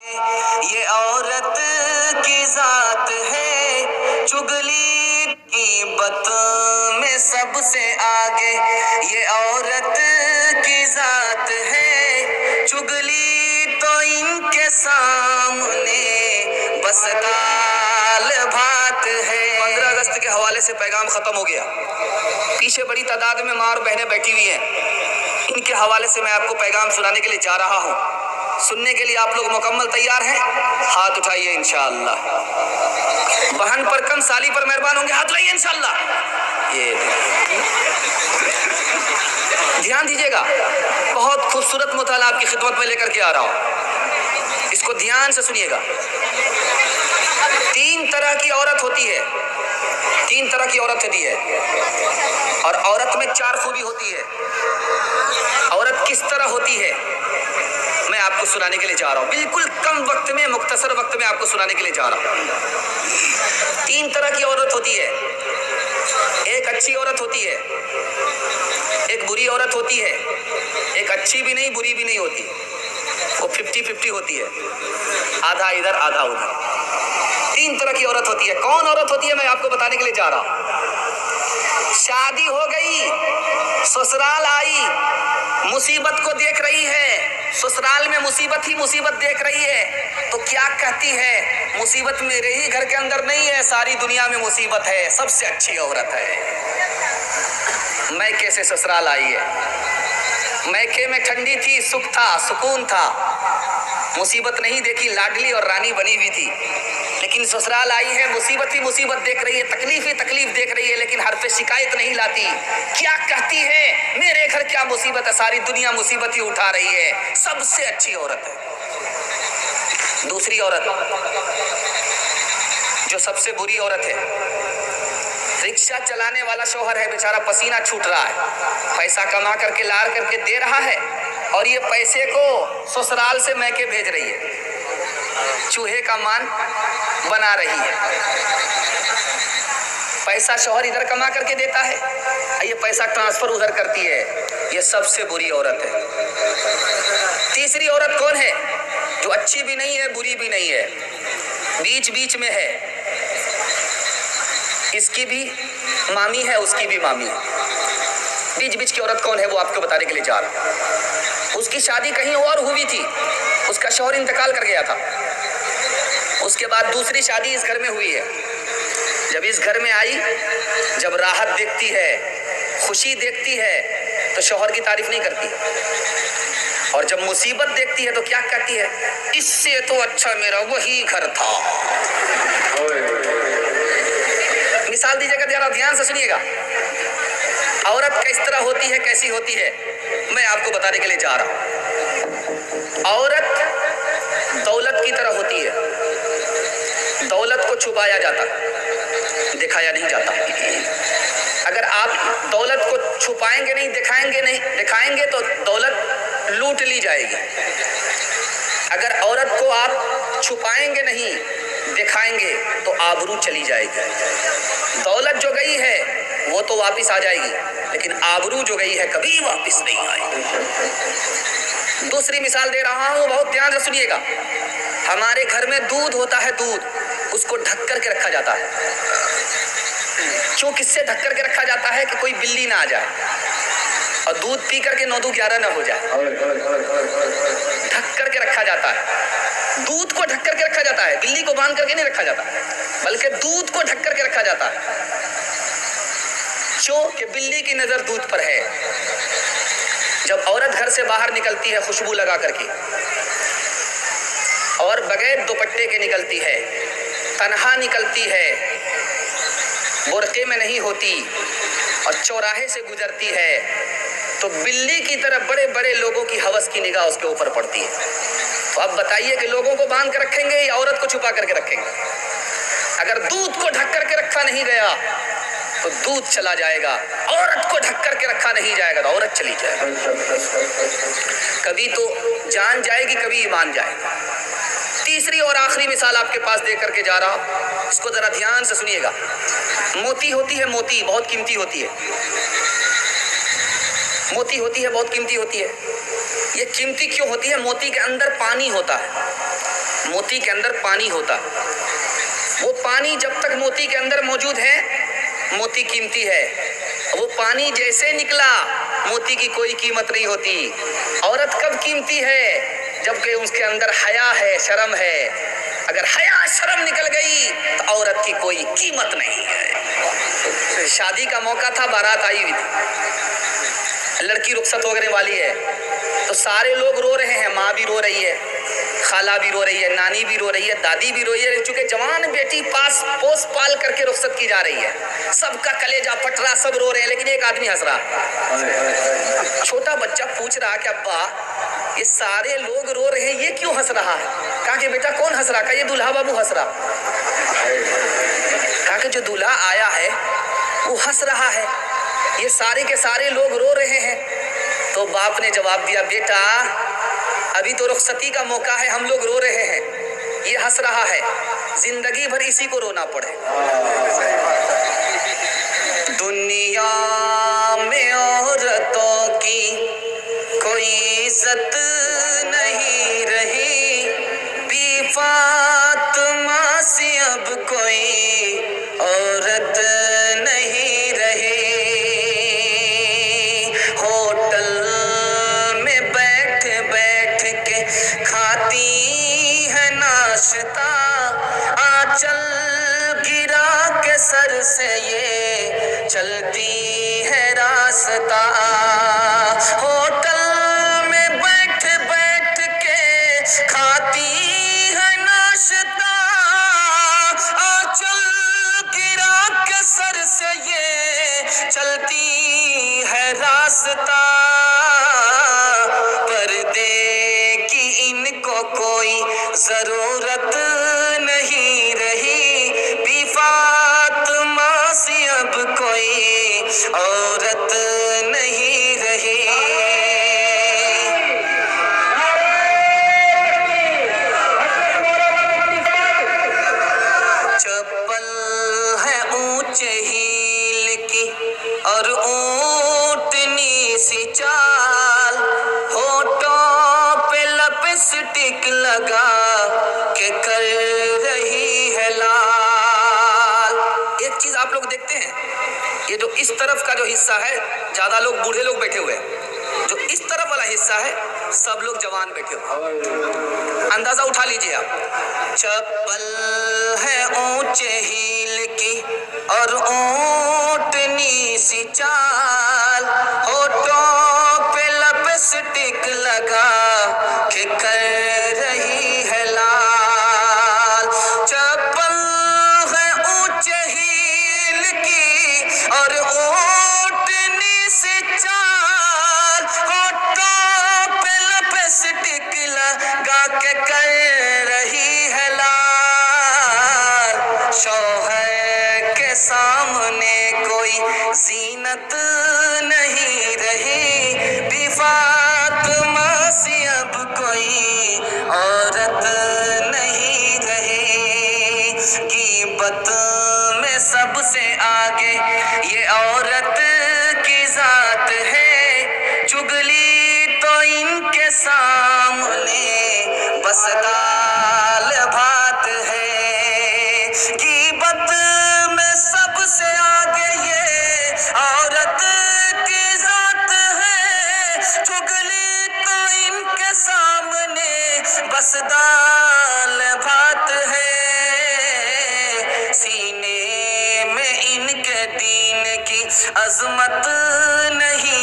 یہ عورت کی ذات ہے چگلی کی بت میں سب سے آگے، یہ عورت کی ذات ہے چگلی تو ان کے سامنے بس دال بھات ہے۔ 15 اگست کے حوالے سے پیغام ختم ہو گیا، پیچھے بڑی تعداد میں ماں اور بہنیں بیٹھی ہوئی ہیں، ان کے حوالے سے میں آپ کو پیغام سنانے کے لیے جا رہا ہوں۔ سننے کے لیے آپ لوگ مکمل تیار ہیں؟ ہاتھ اٹھائیے انشاءاللہ۔ بہن پر کم، سالی پر مہربان ہوں گے، ہاتھ اٹھائیے انشاءاللہ۔ یہ دھیان دیجیے گا، بہت خوبصورت مطالعہ آپ کی خدمت میں لے کر کے آ رہا ہوں، اس کو دھیان سے سنیے گا۔ 3 طرح کی عورت ہوتی ہے، 3 طرح کی عورت ہوتی ہے، اور عورت میں 4 خوبی ہوتی ہے۔ عورت کس طرح ہوتی ہے میں آپ کو سنانے کے لیے جا رہا ہوں، بالکل کم وقت میں، مختصر وقت میں آپ کو سنانے کے لیے جا رہا ہوں۔ 3 طرح کی عورت ہوتی ہے، ایک اچھی عورت ہوتی ہے، ایک بری عورت ہوتی ہے، ایک اچھی بھی نہیں بری بھی نہیں ہوتی، وہ 50-50 ہوتی ہے، آدھا ادھر آدھا ادھر۔ 3 طرح کی عورت ہوتی ہے۔ کون عورت ہوتی ہے میں آپ کو بتانے کے لیے جا رہا ہوں۔ شادی ہو گئی، سسرال آئی، مصیبت کو دیکھ رہی ہے، سسرال میں مصیبت ہی مصیبت دیکھ رہی ہے، تو کیا کہتی ہے؟ مصیبت میرے ہی گھر کے اندر نہیں ہے، ساری دنیا میں مصیبت ہے، سب سے اچھی عورت ہے۔ میکے سے سسرال آئی ہے، میکے میں ٹھنڈی تھی، سکھ تھا، سکون تھا، مصیبت نہیں دیکھی، لاڈلی اور رانی بنی ہوئی تھی، لیکن سسرال آئی ہے، مصیبت ہی مصیبت دیکھ رہی ہے، تکلیف ہی تکلیف دیکھ رہی ہے، لیکن حرف شکایت نہیں لاتی۔ کیا کہتی ہے؟ میرے گھر کیا مصیبت ہے، ساری دنیا مصیبت ہی اٹھا رہی ہے، سب سے اچھی عورت ہے۔ دوسری عورت جو سب سے بری عورت ہے، رکشہ چلانے والا شوہر ہے، بیچارہ پسینہ چھوٹ رہا ہے، پیسہ کما کر کے لا کر کے دے رہا ہے، اور یہ پیسے کو سسرال سے میکے بھیج رہی ہے، چوہے کا مان بنا رہی ہے۔ پیسہ شوہر ادھر کما کر کے دیتا ہے، یہ پیسہ ٹرانسفر ادھر کرتی ہے، یہ سب سے بری عورت ہے۔ تیسری عورت کون ہے؟ جو اچھی بھی نہیں ہے بری بھی نہیں ہے، بیچ بیچ میں ہے، اس کی بھی مامی ہے اس کی بھی مامی ہے۔ بیچ بیچ کی عورت کون ہے وہ آپ کو بتانے کے لیے جا رہا ہوں۔ اس کی شادی کہیں اور ہوئی تھی، اس کا شوہر انتقال کر گیا تھا، اس کے بعد دوسری شادی اس گھر میں ہوئی ہے۔ جب اس گھر میں آئی، جب راحت دیکھتی ہے، خوشی دیکھتی ہے، تو شوہر کی تعریف نہیں کرتی، اور جب مصیبت دیکھتی ہے تو کیا کہتی ہے؟ اس سے تو اچھا میرا وہی گھر تھا۔ مثال دیجیے گا، دھیان سے سنیے گا، عورت کس طرح ہوتی ہے، کیسی ہوتی ہے میں آپ کو بتانے کے لیے جا رہا ہوں۔ عورت دولت کی طرح ہوتی ہے، دولت کو چھپایا جاتا ہے، دکھایا نہیں جاتا۔ اگر آپ دولت کو چھپائیں گے نہیں، دکھائیں گے تو دولت لوٹ لی جائے گی۔ اگر عورت کو آپ چھپائیں گے نہیں، دکھائیں گے تو آبرو چلی جائے گی۔ دولت جو گئی ہے وہ تو واپس آ جائے گی، لیکن آبرو جو گئی ہے کبھی واپس نہیں آئے گی۔ دوسری مثال دے رہا ہوں، بہت دھیان سے سنیے گا۔ ہمارے گھر میں دودھ ہوتا ہے، دودھ اس کو ڈھک کر کے رکھا جاتا ہے۔ کیوں کس سے ڈھک کر کے رکھا جاتا ہے؟ کہ کوئی بلی نہ آ جائے اور دودھ پی کر کے 9-2-11 نہ ہو جائے۔ ڈھک کر کے رکھا جاتا ہے، دودھ کو ڈھک کر کے رکھا جاتا ہے، بلی کو باندھ کر کے نہیں رکھا جاتا، بلکہ دودھ کو ڈھک کر کے رکھا جاتا ہے۔ کیوں؟ کہ بلی کی نظر دودھ پر ہے۔ جب عورت گھر سے باہر نکلتی ہے خوشبو لگا کر کے، اور بغیر دوپٹے کے نکلتی ہے، تنہا نکلتی ہے، برقعے میں نہیں ہوتی، اور چوراہے سے گزرتی ہے، تو بلی کی طرح بڑے بڑے لوگوں کی ہوس کی نگاہ اس کے اوپر پڑتی ہے۔ تو اب بتائیے کہ لوگوں کو باندھ کر رکھیں گے یا عورت کو چھپا کر کے رکھیں گے؟ اگر دودھ کو ڈھک کر کے رکھا نہیں گیا تو دودھ چلا جائے گا، عورت کو ڈھک کر کے رکھا نہیں جائے گا تو عورت چلی جائے گا، کبھی تو جان جائے گی کبھی ایمان جائے گا۔ تیسری اور آخری مثال آپ کے پاس دے کر کے جا رہا ہوں، اس کو ذرا دھیان سے سنیے گا۔ موتی ہوتی ہے، موتی بہت قیمتی ہوتی ہے، موتی ہوتی ہے بہت قیمتی ہوتی ہے۔ یہ قیمتی کیوں ہوتی ہے؟ موتی کے اندر پانی ہوتا ہے، موتی کے اندر پانی ہوتا، وہ پانی جب تک موتی کے اندر موجود ہے موتی قیمتی ہے، وہ پانی جیسے نکلا موتی کی کوئی قیمت نہیں ہوتی۔ عورت کب قیمتی ہے؟ جبکہ اس کے اندر حیا ہے، شرم ہے۔ اگر حیا شرم نکل گئی تو عورت کی کوئی قیمت نہیں ہے۔ شادی کا موقع تھا، بارات آئی ہوئی تھی، لڑکی رخصت ہونے والی ہے، تو سارے لوگ رو رہے ہیں، ماں بھی رو رہی ہے، خالہ بھی رو رہی ہے، نانی بھی رو رہی ہے، دادی بھی رو رہی ہے، چونکہ جوان بیٹی پوس پال کر کے رخصت کی جا رہی ہے، سب کا کلیجہ پھٹ رہا، سب رو رہے ہیں، لیکن ایک آدمی ہنس رہا۔ چھوٹا بچہ پوچھ رہا کہ ابا یہ سارے لوگ رو رہے ہیں، یہ کیوں ہنس رہا ہے؟ کہا کہ بیٹا کون ہنس رہا؟ کہا یہ دولہا بابو ہنس رہا۔ کہا کہ جو دولہا آیا ہے وہ ہنس رہا ہے، یہ سارے کے سارے لوگ رو رہے ہیں۔ تو باپ نے جواب دیا، بیٹا ابھی تو رخصتی کا موقع ہے، ہم لوگ رو رہے ہیں، یہ ہنس رہا ہے، زندگی بھر اسی کو رونا پڑے۔ دنیا میں عورتوں کی کوئی عزت نہیں رہی، بی فاطمہ سے اب کوئی عورت نہیں رہی۔ ہوٹل میں بیٹھ بیٹھ کے کھاتی ہے ناشتہ، آنچل گرا کے سر سے یہ چلتی ہے راستہ۔ ہوٹل میں بیٹھ بیٹھ کے کھاتی ہے ناشتہ، آنچل گرا کے سر سے یہ چلتی ہے راستہ۔ پردے کی ان کو کوئی ضرورت نہیں رہی، بی فاطمہ سے اب کوئی عورت نہیں رہی۔ چپل ہے اونچے ہیل کی اور اونٹنی سی چال، ہونٹوں پہ لپسٹک لگا کے کر رہی ہے لال۔ ایک چیز آپ لوگ دیکھتے ہیں، یہ جو اس طرف کا جو حصہ ہے زیادہ لوگ بوڑھے لوگ بیٹھے ہوئے ہیں، جو اس طرف والا حصہ ہے سب لوگ جوان بیٹھے ہوئے، اندازہ اٹھا لیجئے آپ۔ چپل ہے اونچے ہیل کی اور اونٹنی سی چال، ہونٹوں پہ لپسٹک لگا کے کر رہی ہے لال۔ چپل ہے اونچے ہیل کی اور اونٹنی سی چال، ہونٹوں پہ لپسٹک لگا کے کر رہی ہے لال۔ شوہر کے سامنے کوئی زینت نہیں رہی، بی فاطمہ سے اب کوئی عورت نہیں رہی۔ غیبت میں سب سے آگے یہ عورت کی ذات ہے، چگلی تو ان کے سامنے بس دال بھات ہے۔ غیبت میں سب سے آگے یہ عورت کی ذات ہے، چگلی تو ان کے سامنے بس دال بھات ہے۔ سینے میں ان کے دین کی عظمت نہیں